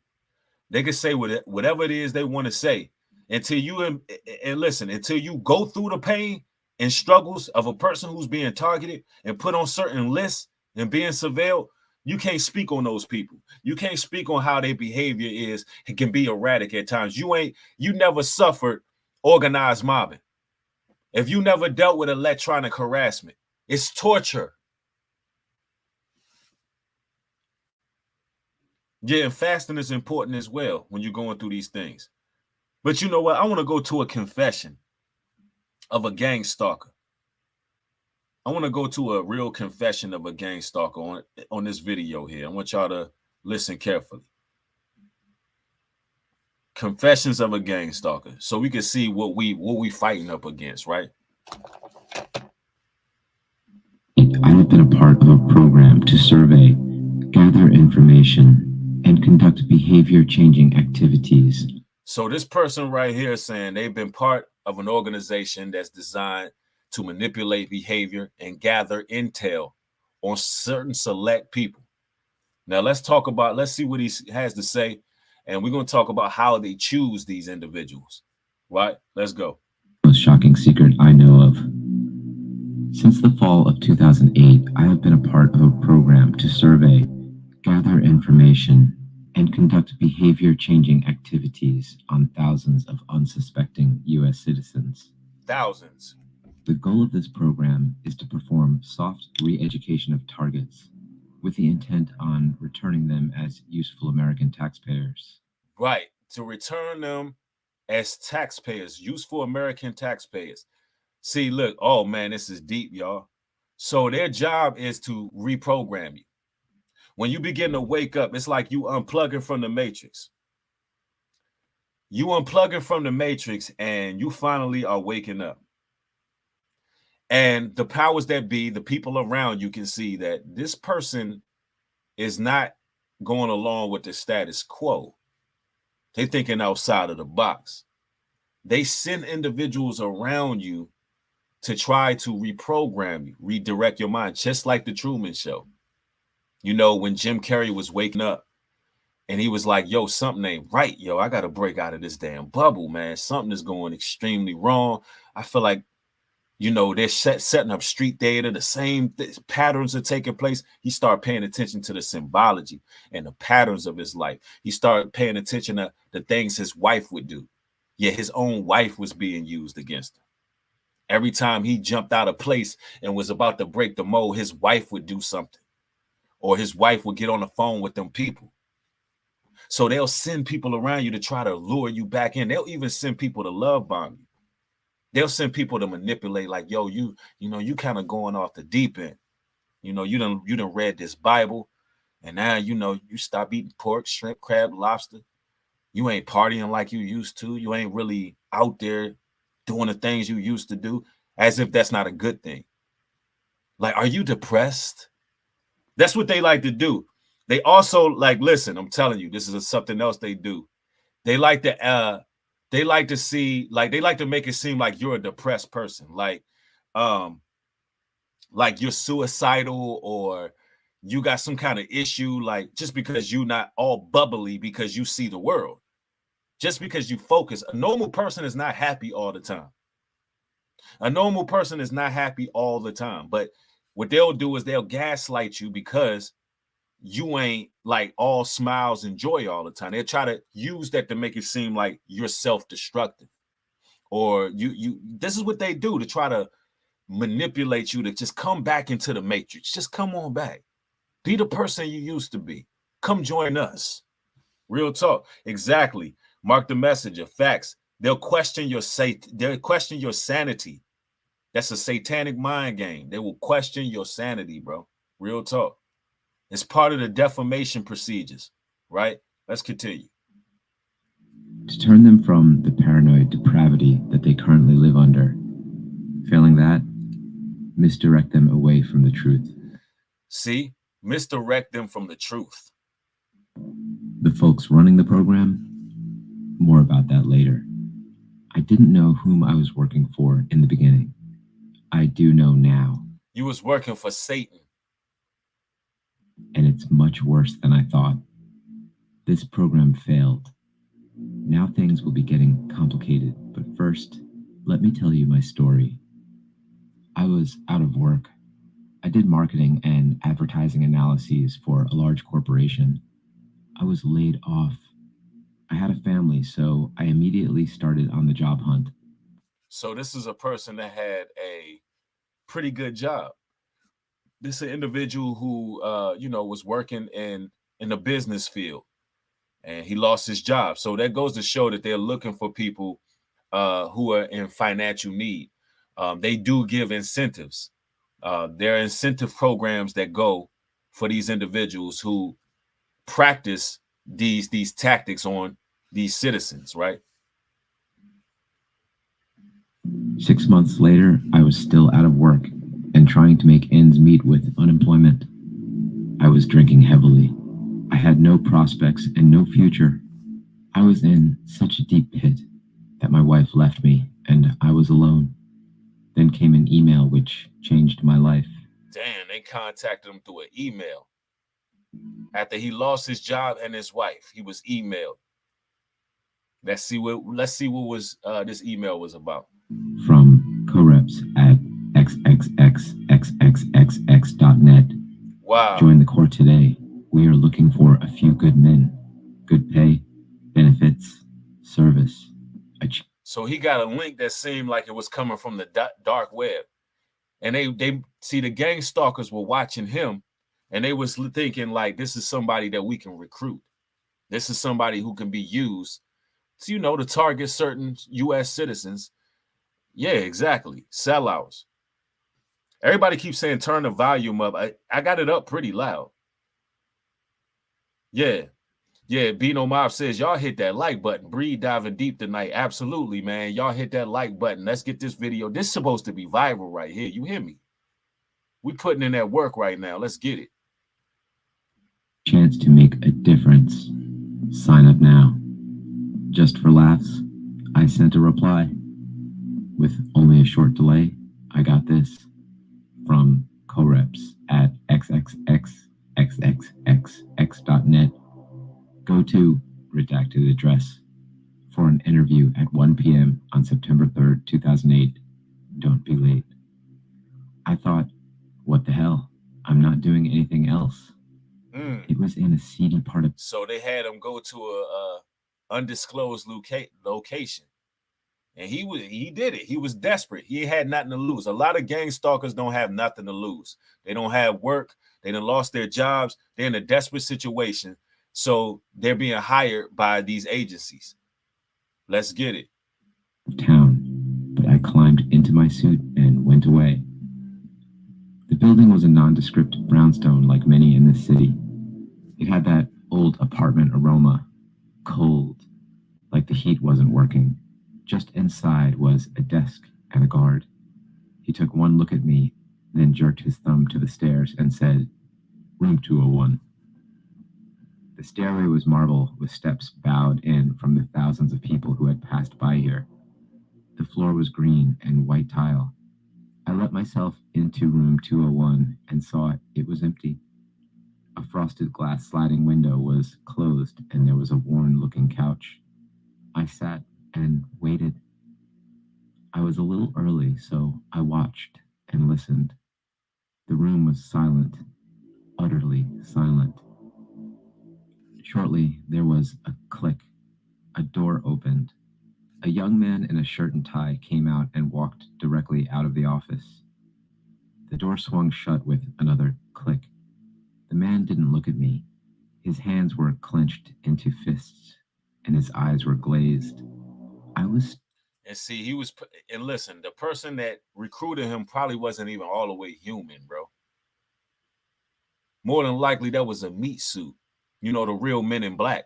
They can say whatever it is they want to say until you and listen, until you go through the pain and struggles of a person who's being targeted and put on certain lists and being surveilled. You can't speak on those people. You can't speak on how their behavior is. It can be erratic at times. You never suffered organized mobbing. If you never dealt with electronic harassment, it's torture. Yeah, and fasting is important as well when you're going through these things. But you know what? I want to go to a confession of a gang stalker. I want to go to a real confession of a gang stalker on this video here. I want y'all to listen carefully. Confessions of a gang stalker, so we can see what we fighting up against, right? I have been a part of a program to survey, gather information, and conduct behavior-changing activities. So this person right here is saying they've been part of an organization that's designed to manipulate behavior and gather intel on certain select people. Now let's see what he has to say, and we're going to talk about how they choose these individuals. Right? Let's go. Most shocking secret I know of. Since the fall of 2008, I have been a part of a program to survey, gather information, and conduct behavior-changing activities on thousands of unsuspecting U.S. citizens. Thousands. The goal of this program is to perform soft re-education of targets with the intent on returning them as useful American taxpayers. Right, to return them as taxpayers, useful American taxpayers. See, look, oh man, this is deep, y'all. So their job is to reprogram you. When you begin to wake up, it's like you unplugging from the matrix. You unplugging from the matrix and you finally are waking up. And the powers that be, the people around you can see that this person is not going along with the status quo. They're thinking outside of the box. They send individuals around you to try to reprogram you, redirect your mind, just like the Truman Show. You know, when Jim Carrey was waking up and he was like, yo, something ain't right, yo. I got to break out of this damn bubble, man. Something is going extremely wrong. I feel like, you know, they're setting up street data. The same patterns are taking place. He started paying attention to the symbology and the patterns of his life. He started paying attention to the things his wife would do. Yet his own wife was being used against him. Every time he jumped out of place and was about to break the mold, his wife would do something. Or his wife would get on the phone with them people. So they'll send people around you to try to lure you back in. They'll even send people to love bomb you. They'll send people to manipulate, like, yo, you know, you kind of going off the deep end. You know, you done read this Bible, and now, you know, you stop eating pork, shrimp, crab, lobster. You ain't partying like you used to. You ain't really out there doing the things you used to do, as if that's not a good thing. Like, are you depressed? That's what they like to do. They also, like, listen, I'm telling you, this is something else they do. They like to see, like, they like to make it seem like you're a depressed person, like you're suicidal or you got some kind of issue, like just because you're not all bubbly because you see the world, just because you focus. A normal person is not happy all the time. A normal person is not happy all the time, but what they'll do is they'll gaslight you because you ain't like all smiles and joy all the time. They'll try to use that to make it seem like you're self-destructive, or you this is what they do to try to manipulate you to just come back into the matrix. Just come on back. Be the person you used to be. Come join us. Real talk. Exactly. Mark the messenger. Facts. They'll question your sanity. That's a satanic mind game. They will question your sanity, bro. Real talk. It's part of the defamation procedures, right? Let's continue. To turn them from the paranoid depravity that they currently live under. Failing that, misdirect them away from the truth. See? Misdirect them from the truth. The folks running the program, more about that later. I didn't know whom I was working for in the beginning. I do know now. You was working for Satan. And it's much worse than I thought. This program failed. Now things will be getting complicated, but first, let me tell you my story. I was out of work. I did marketing and advertising analyses for a large corporation. I was laid off. I had a family, so I immediately started on the job hunt. So this is a person that had a pretty good job. This is an individual who, was working in the business field, and he lost his job. So that goes to show that they're looking for people who are in financial need. They do give incentives. There are incentive programs that go for these individuals who practice these tactics on these citizens, right? 6 months later, I was still out of work and trying to make ends meet with unemployment. I was drinking heavily. I had no prospects and no future. I was in such a deep pit that my wife left me and I was alone. Then came an email which changed my life. Damn, they contacted him through an email. After he lost his job and his wife, he was emailed. Let's see what was this email was about. From co-reps at xxxxxxx.net. Wow. Join the Corps today. We are looking for a few good men. Good pay, benefits, service. So he got a link that seemed like it was coming from the dark web. And they see the Gangstalkers were watching him, and they was thinking like, this is somebody that we can recruit. This is somebody who can be used to, to target certain U.S. citizens. Yeah, exactly. Sellouts. Everybody keeps saying turn the volume up. I got it up pretty loud. Yeah. Yeah, Bino Mob says, y'all hit that like button. Breed diving deep tonight. Absolutely, man. Y'all hit that like button. Let's get this video. This is supposed to be viral right here. You hear me? We putting in that work right now. Let's get it. Chance to make a difference. Sign up now. Just for laughs, I sent a reply. With only a short delay, I got this from co-reps at xxxxxxx.net. Go to redacted address for an interview at 1 p.m. on September 3rd, 2008. Don't be late. I thought, what the hell? I'm not doing anything else. It was in a seedy part of... So they had him go to a undisclosed location. And he did it. He was desperate. He had nothing to lose. A lot of gang stalkers don't have nothing to lose. They don't have work. They done lost their jobs. They're in a desperate situation. So they're being hired by these agencies. Let's get it. Town, but I climbed into my suit and went away. The building was a nondescript brownstone like many in this city. It had that old apartment aroma, cold, like the heat wasn't working. Just inside was a desk and a guard. He took one look at me, then jerked his thumb to the stairs and said, "Room 201. The stairway was marble with steps bowed in from the thousands of people who had passed by here. The floor was green and white tile. I let myself into room 201 and saw it was empty. A frosted glass sliding window was closed and there was a worn-looking couch. I sat and waited. I was a little early, so I watched and listened. The room was silent, utterly silent. Shortly, there was a click. A door opened. A young man in a shirt and tie came out and walked directly out of the office. The door swung shut with another click. The man didn't look at me. His hands were clenched into fists, and his eyes were glazed. I was... And see, he was, and listen, the person that recruited him probably wasn't even all the way human, bro. More than likely, that was a meat suit. You know, the real Men in Black.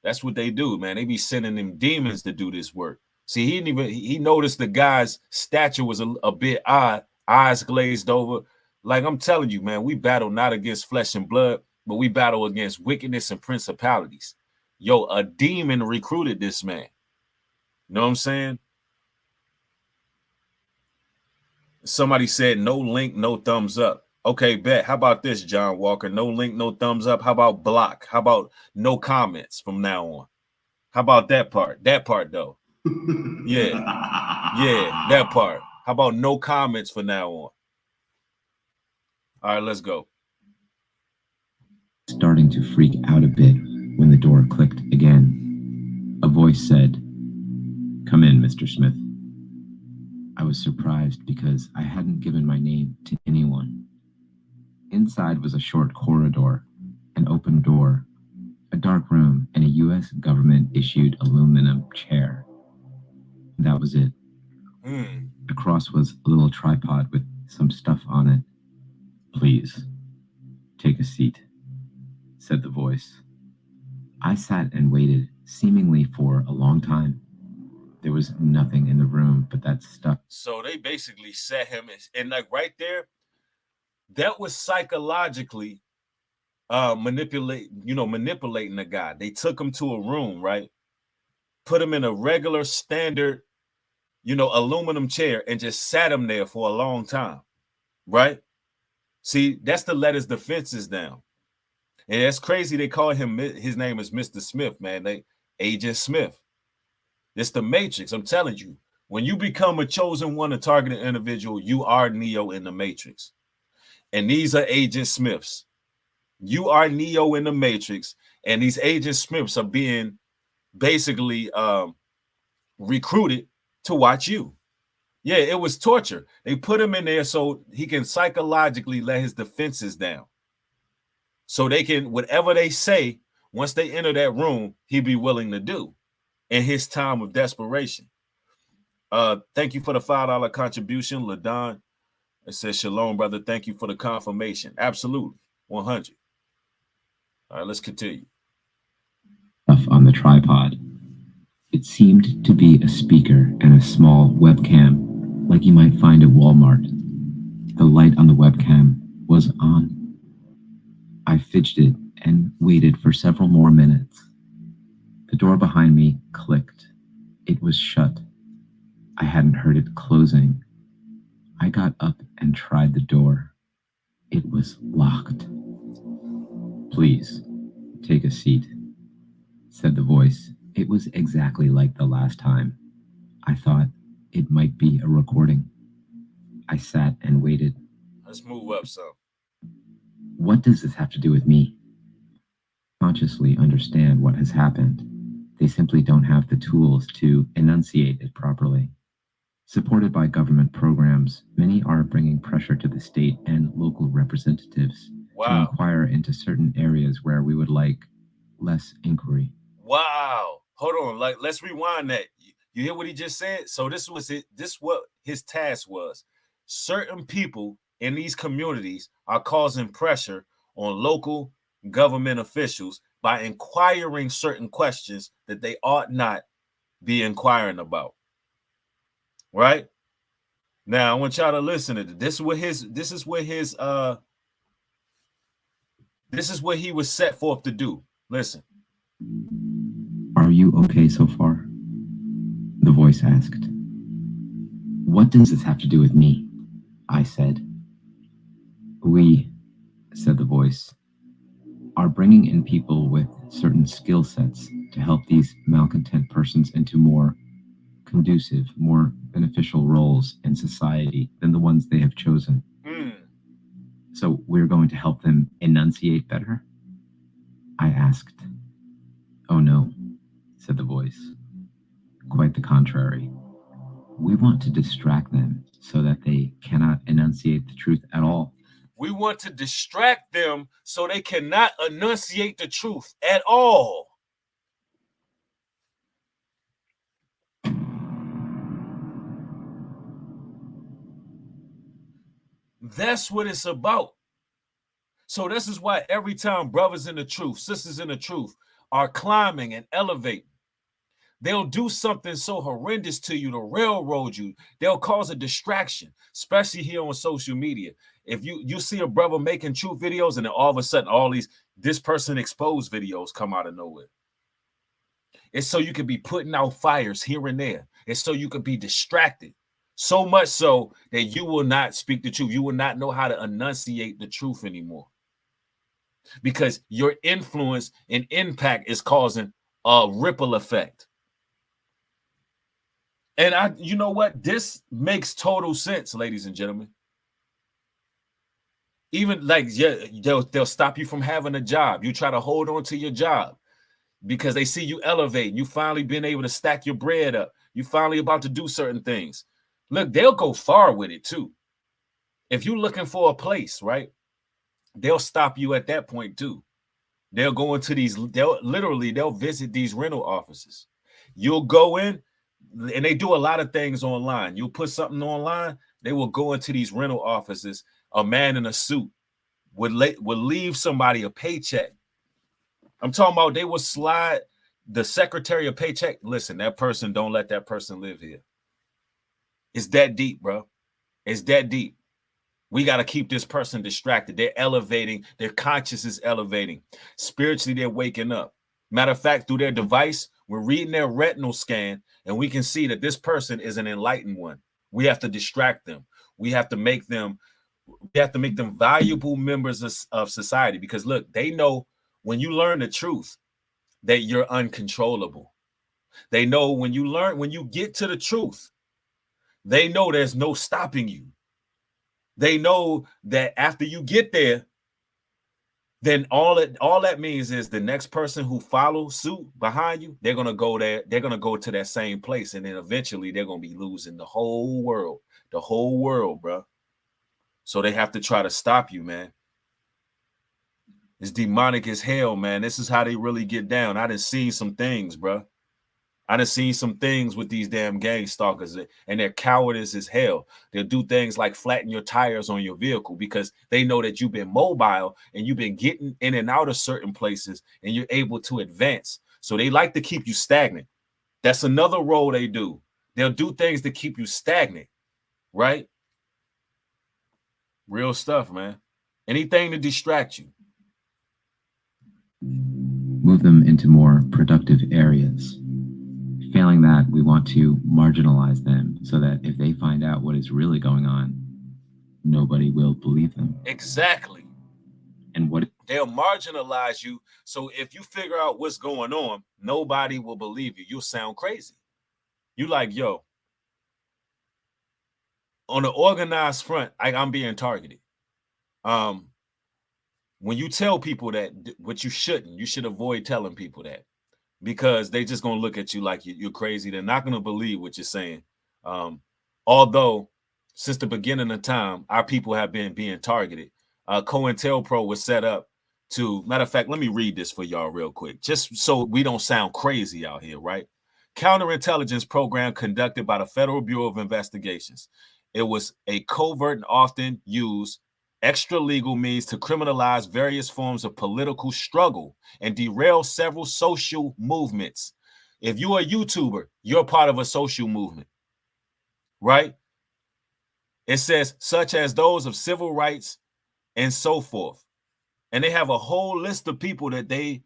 That's what they do, man. They be sending them demons to do this work. See, he noticed the guy's stature was a bit odd, eyes glazed over. Like I'm telling you, man, we battle not against flesh and blood, but we battle against wickedness and principalities. Yo, a demon recruited this man. You know what I'm saying? Somebody said no link, no thumbs up. Okay, bet. How about this, John Walker? No link, no thumbs up. How about block? How about no comments from now on? How about that part? That part, though. Yeah. Yeah, that part. How about no comments from now on? All right, let's go. Starting to freak out a bit when the door clicked again. A voice said, "Come in, Mr. Smith." I was surprised because I hadn't given my name to anyone. Inside was a short corridor, an open door, a dark room, and a U.S. government-issued aluminum chair. That was it. Across was a little tripod with some stuff on it. "Please, take a seat," said the voice. I sat and waited, seemingly for a long time. There was nothing in the room but that stuff. So they basically set him, and like right there, that was psychologically manipulating the guy. They took him to a room, right? Put him in a regular standard, aluminum chair and just sat him there for a long time, right? See, that's to let his defenses down. And that's crazy. They call him, his name is Mr. Smith, man. Agent Smith. It's the Matrix. I'm telling you, when you become a chosen one, a targeted individual, you are Neo in the Matrix. And these are Agent Smiths. You are Neo in the Matrix. And these Agent Smiths are being basically recruited to watch you. Yeah, it was torture. They put him in there so he can psychologically let his defenses down. So they can, whatever they say, once they enter that room, he'd be willing to do in his time of desperation. Thank you for the $5 contribution, LaDon. It says, "Shalom, brother. Thank you for the confirmation." Absolutely. 100. All right, let's continue. On the tripod. It seemed to be a speaker and a small webcam, like you might find at Walmart. The light on the webcam was on. I fidgeted and waited for several more minutes. The door behind me clicked. It was shut. I hadn't heard it closing. I got up and tried the door. It was locked. "Please, take a seat," said the voice. It was exactly like the last time. I thought it might be a recording. I sat and waited. Let's move up some. What does this have to do with me? Consciously understand what has happened. They simply don't have the tools to enunciate it properly. Supported by government programs, many are bringing pressure to the state and local representatives to inquire into certain areas where we would like less inquiry. Wow. Hold on. Let's rewind that. You hear what he just said? So this was it. This what his task was. Certain people in these communities are causing pressure on local government officials by inquiring certain questions that they ought not be inquiring about. Right? Now I want y'all to listen to this. This is what he was set forth to do. Listen. Are you okay so far? The voice asked. What does this have to do with me? I said. We, said the voice, are bringing in people with certain skill sets to help these malcontent persons into more conducive, more beneficial roles in society than the ones they have chosen. So we're going to help them enunciate better? I asked. Oh no, said the voice. Quite the contrary. We want to distract them so that they cannot enunciate the truth at all. We want to distract them so they cannot enunciate the truth at all. That's what it's about. So this is why every time brothers in the truth, sisters in the truth are climbing and elevating, they'll do something so horrendous to you to railroad you. They'll cause a distraction, especially here on social media. If you see a brother making truth videos and then all of a sudden all these this person exposed videos come out of nowhere. It's so you can be putting out fires here and there. It's so you can be distracted. So much so that you will not speak the truth. You will not know how to enunciate the truth anymore. Because your influence and impact is causing a ripple effect. And you know what? This makes total sense, ladies and gentlemen. Even like, yeah, they'll stop you from having a job. You try to hold on to your job because they see you elevating. You finally been able to stack your bread up. You finally about to do certain things. Look, they'll go far with it too. If you're looking for a place, right? They'll stop you at that point too. They'll go into they'll visit these rental offices. You'll go in, and they do a lot of things online. You'll put something online, they will go into these rental offices. A man in a suit would leave somebody a paycheck. I'm talking about they will slide the secretary a paycheck. Listen, that person, don't let that person live here. It's that deep, bro. It's that deep. We got to keep this person distracted. They're elevating. Their conscious is elevating. Spiritually, they're waking up. Matter of fact, through their device, we're reading their retinal scan, and we can see that this person is an enlightened one. We have to distract them. We have to make them valuable members of society, because look, they know when you learn the truth that you're uncontrollable. They know when you get to the truth, they know there's no stopping you. They know that after you get there, then all that means is the next person who follows suit behind you, they're gonna go there, they're gonna go to that same place, and then eventually they're gonna be losing the whole world, bro. So they have to try to stop you, man. It's demonic as hell, man. This is how they really get down. I done seen some things, bro. I done seen some things with these damn Gangstalkers, and they're cowardice as hell. They'll do things like flatten your tires on your vehicle because they know that you've been mobile and you've been getting in and out of certain places and you're able to advance. So they like to keep you stagnant. That's another role they do. They'll do things to keep you stagnant, right? Real stuff, man. Anything to distract you. Move them into more productive areas. Failing that, we want to marginalize them so that if they find out what is really going on, nobody will believe them. Exactly. And what they'll marginalize you. So if you figure out what's going on, nobody will believe you. You'll sound crazy. You like, yo, on the organized front, I'm being targeted. When you tell people that, what you should avoid telling people that, because they just gonna look at you like you're crazy. They're not gonna believe what you're saying. Although since the beginning of time, our people have been being targeted. COINTELPRO was set up to, matter of fact, let me read this for y'all real quick, just so we don't sound crazy out here, right? Counterintelligence program conducted by the Federal Bureau of Investigations. It was a covert and often used extra legal means to criminalize various forms of political struggle and derail several social movements. If you're a YouTuber, you're part of a social movement, right? It says such as those of civil rights and so forth. And they have a whole list of people that they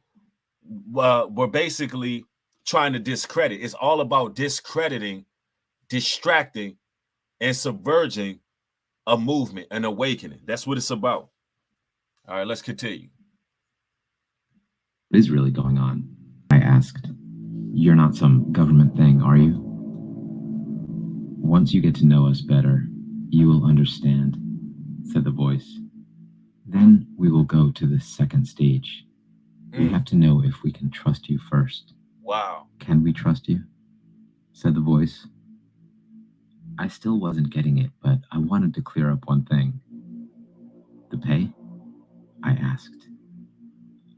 were basically trying to discredit. It's all about discrediting, distracting, and subverting a movement, an awakening. That's what it's about. All right, let's continue. What is really going on? I asked. You're not some government thing, are you? Once you get to know us better, you will understand, said the voice. Then we will go to the second stage. We have to know if we can trust you first. Wow. Can we trust you? Said the voice. I still wasn't getting it, but I wanted to clear up one thing. The pay? I asked.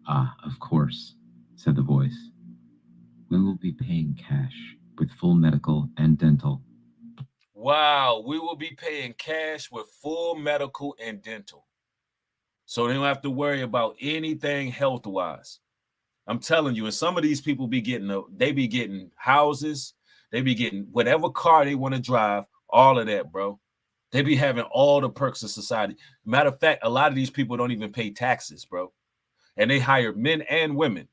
Ah, of course, said the voice. We will be paying cash with full medical and dental. Wow, we will be paying cash with full medical and dental. So they don't have to worry about anything health-wise. I'm telling you, and some of these people be getting houses, they be getting whatever car they want to drive, all of that, bro. They be having all the perks of society. Matter of fact, a lot of these people don't even pay taxes, bro. And they hire men and women.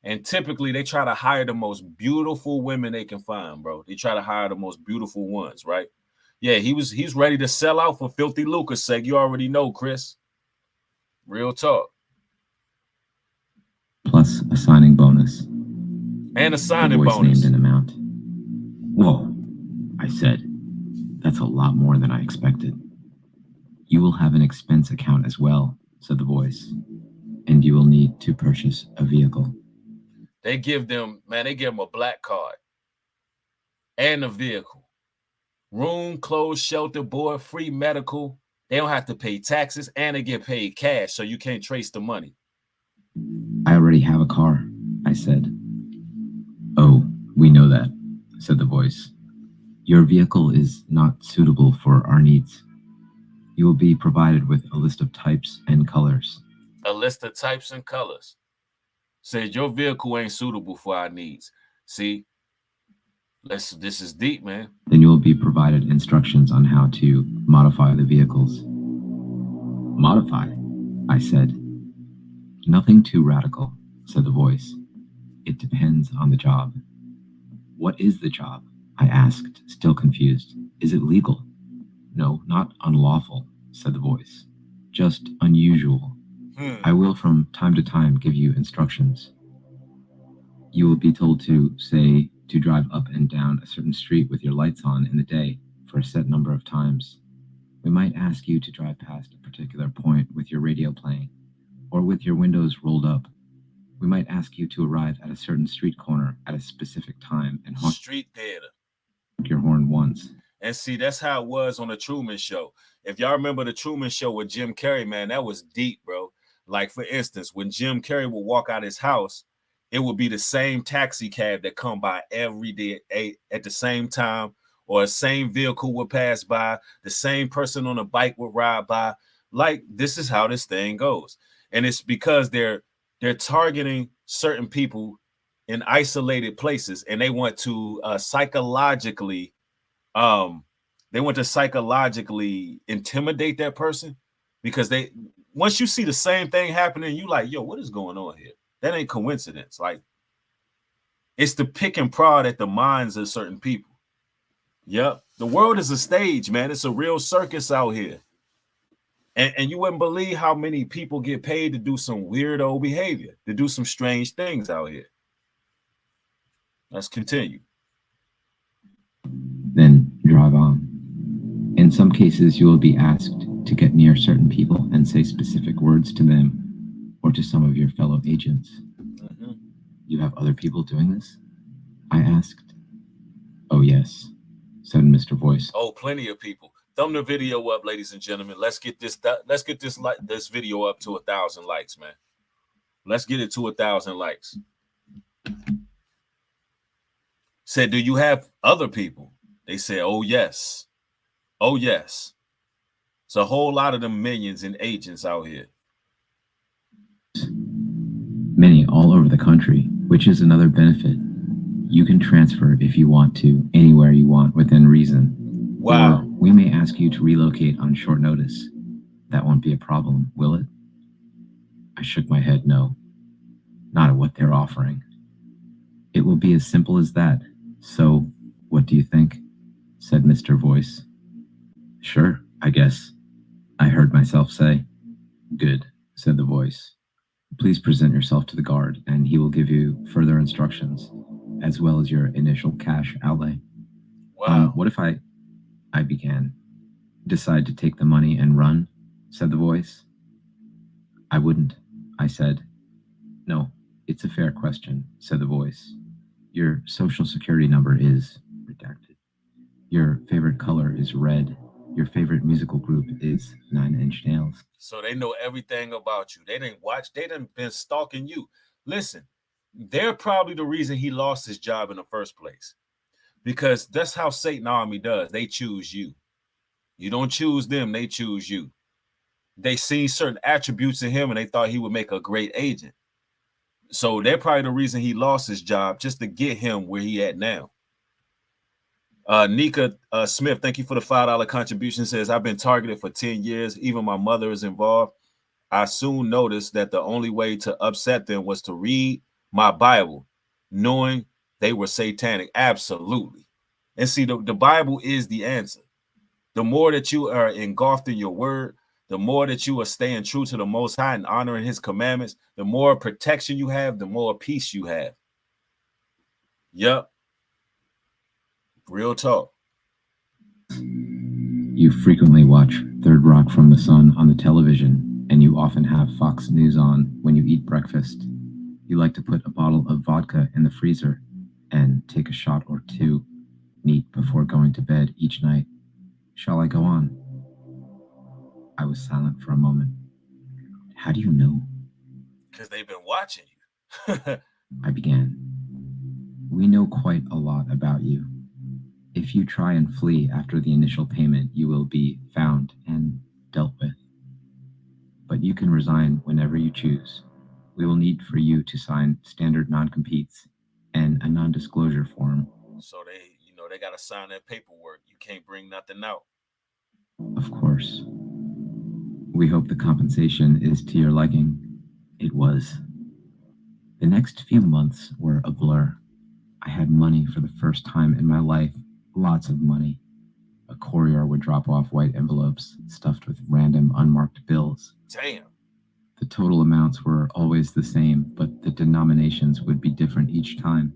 And typically they try to hire the most beautiful women they can find, bro. They try to hire the most beautiful ones, right? Yeah, he's ready to sell out for filthy lucre's sake. You already know, Chris. Real talk. Plus a signing bonus. And a signing bonus. The voice bonus. named an amount. Whoa, I said. That's a lot more than I expected. You will have an expense account as well, said the voice. And you will need to purchase a vehicle. They give them a black card and a vehicle. Room, clothes, shelter, board, free medical. They don't have to pay taxes, and they get paid cash, so you can't trace the money. I already have a car, I said. Oh, we know that, said the voice. Your vehicle is not suitable for our needs. You will be provided with a list of types and colors. A list of types and colors. Said your vehicle ain't suitable for our needs. See, this is deep, man. Then you will be provided instructions on how to modify the vehicles. Modify, I said. Nothing too radical, said the voice. It depends on the job. What is the job? I asked, still confused. Is it legal? No, not unlawful, said the voice. Just unusual. I will from time to time give you instructions. You will be told to, say, to drive up and down a certain street with your lights on in the day for a set number of times. We might ask you to drive past a particular point with your radio playing, or with your windows rolled up. We might ask you to arrive at a certain street corner at a specific time and honk street theater. Your horn once. And see, that's how it was on the Truman Show. If y'all remember the Truman Show with Jim Carrey, man, that was deep, bro. Like, for instance, when Jim Carrey would walk out his house, it would be the same taxi cab that come by every day at the same time, or the same vehicle would pass by, the same person on a bike would ride by. Like, this is how this thing goes. And it's because they're targeting certain people in isolated places, and they want to psychologically intimidate that person, because once you see the same thing happening, you like, yo, what is going on here? That ain't coincidence. Like, it's the pick and prod at the minds of certain people. Yep. The world is a stage, man. It's a real circus out here. And you wouldn't believe how many people get paid to do some weirdo behavior, to do some strange things out here. Let's continue. Then drive on. In some cases, you will be asked to get near certain people and say specific words to them or to some of your fellow agents. Mm-hmm. You have other people doing this? I asked. Oh, yes, said Mr. Voice. Oh, plenty of people. Thumb the video up, ladies and gentlemen. Let's get this video up to 1,000 likes, man. Let's get it to 1,000 likes. Said, do you have other people? They said, oh, yes. Oh, yes. It's a whole lot of them minions and agents out here. Many all over the country, which is another benefit. You can transfer if you want to anywhere you want within reason. Wow. Or we may ask you to relocate on short notice. That won't be a problem, will it? I shook my head no. not at what they're offering. It will be as simple as that. So, what do you think? Said Mr. Voice. Sure, I guess, I heard myself say. Good, said the voice. Please present yourself to the guard, and he will give you further instructions, as well as your initial cash outlay. Wow. What if I began, decide to take the money and run? Said the voice. I wouldn't, I said. No, it's a fair question, said the voice. Your social security number is redacted. Your favorite color is red. Your favorite musical group is 9 Inch Nails. So they know everything about you. They didn't watch. They done been stalking you. Listen, they're probably the reason he lost his job in the first place. Because that's how Satan Army does. They choose you. You don't choose them. They choose you. They seen certain attributes in him and they thought he would make a great agent. So they're probably the reason he lost his job, just to get him where he at now. Nika Smith, thank you for the $5 contribution. Says, I've been targeted for 10 years. Even my mother is involved. I soon noticed that the only way to upset them was to read my Bible, knowing they were satanic. Absolutely. And see, the Bible is the answer. The more that you are engulfed in your word, the more that you are staying true to the Most High and honoring his commandments, the more protection you have, the more peace you have. Yep. Real talk. You frequently watch Third Rock from the Sun on the television, and you often have Fox News on when you eat breakfast. You like to put a bottle of vodka in the freezer and take a shot or two neat before going to bed each night. Shall I go on? I was silent for a moment. How do you know? Because they've been watching you. I began. We know quite a lot about you. If you try and flee after the initial payment, you will be found and dealt with. But you can resign whenever you choose. We will need for you to sign standard non-competes and a non-disclosure form. So they got to sign that paperwork. You can't bring nothing out. Of course. We hope the compensation is to your liking. It was. The next few months were a blur. I had money for the first time in my life, lots of money. A courier would drop off white envelopes stuffed with random unmarked bills. Damn. The total amounts were always the same, but the denominations would be different each time.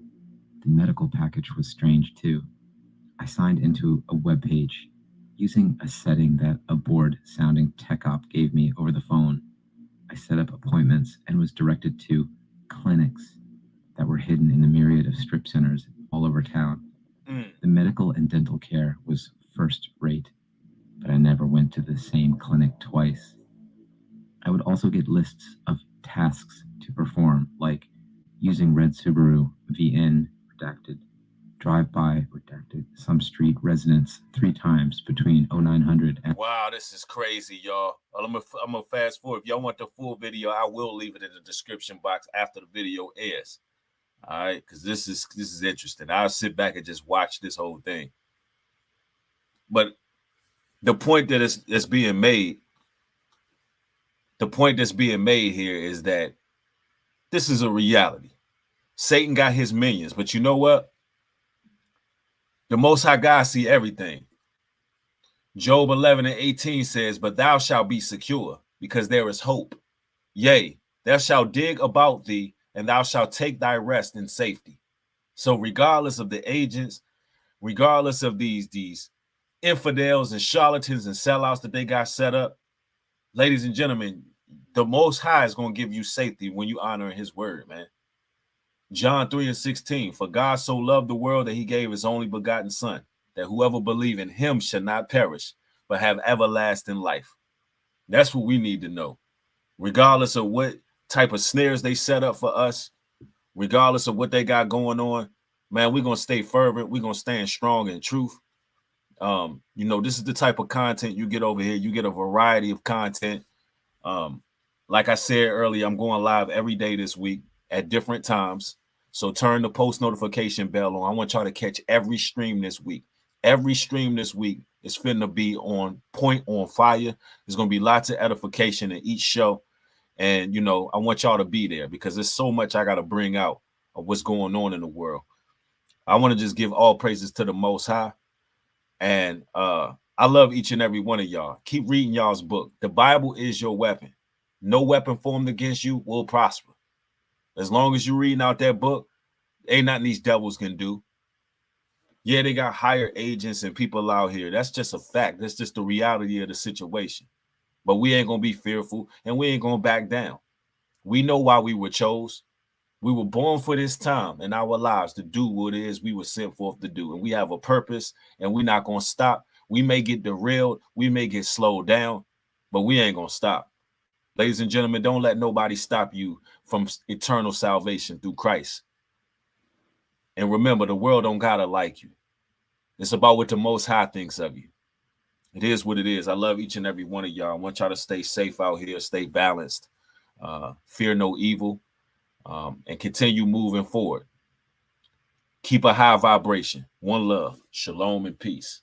The medical package was strange too. I signed into a web page using a setting that a bored-sounding tech op gave me over the phone. I set up appointments and was directed to clinics that were hidden in the myriad of strip centers all over town. The medical and dental care was first rate, but I never went to the same clinic twice. I would also get lists of tasks to perform, like using red Subaru VN redacted, drive by redacted some street residents 3 times between 0900 and... Wow, this is crazy, y'all. I'm gonna fast forward. If y'all want the full video, I will leave it in the description box after the video airs. All right, because this is interesting. I'll sit back and just watch this whole thing. But the point that is being made, the point that's being made here is that this is a reality. Satan got his minions, but you know what? The Most High God see everything. Job 11:18 says, but thou shalt be secure, because there is hope. Yea, thou shalt dig about thee, and thou shalt take thy rest in safety. So regardless of the agents, regardless of these infidels and charlatans and sellouts that they got set up, ladies and gentlemen, the Most High is going to give you safety when you honor his word, man. John 3:16, for God so loved the world that he gave his only begotten son, that whoever believe in him shall not perish, but have everlasting life. That's what we need to know. Regardless of what type of snares they set up for us, regardless of what they got going on, man, we're going to stay fervent. We're going to stand strong in truth. This is the type of content you get over here. You get a variety of content. Like I said earlier, I'm going live every day this week at different times. So turn the post notification bell on. I want y'all to catch every stream this week. Every stream this week is finna be on point, on fire. There's going to be lots of edification in each show. And, you know, I want y'all to be there because there's so much I got to bring out of what's going on in the world. I want to just give all praises to the Most High. And I love each and every one of y'all. Keep reading y'all's book. The Bible is your weapon. No weapon formed against you will prosper. As long as you're reading out that book, ain't nothing these devils can do. Yeah, they got hired agents and people out here. That's just a fact. That's just the reality of the situation. But we ain't going to be fearful, and we ain't going to back down. We know why we were chose. We were born for this time in our lives to do what it is we were sent forth to do. And we have a purpose, and we're not going to stop. We may get derailed. We may get slowed down, but we ain't going to stop. Ladies and gentlemen, don't let nobody stop you from eternal salvation through Christ. And remember, the world don't got to like you. It's about what the Most High thinks of you. It is what it is. I love each and every one of y'all. I want y'all to stay safe out here, stay balanced, fear no evil, and continue moving forward. Keep a high vibration. One love. Shalom and peace.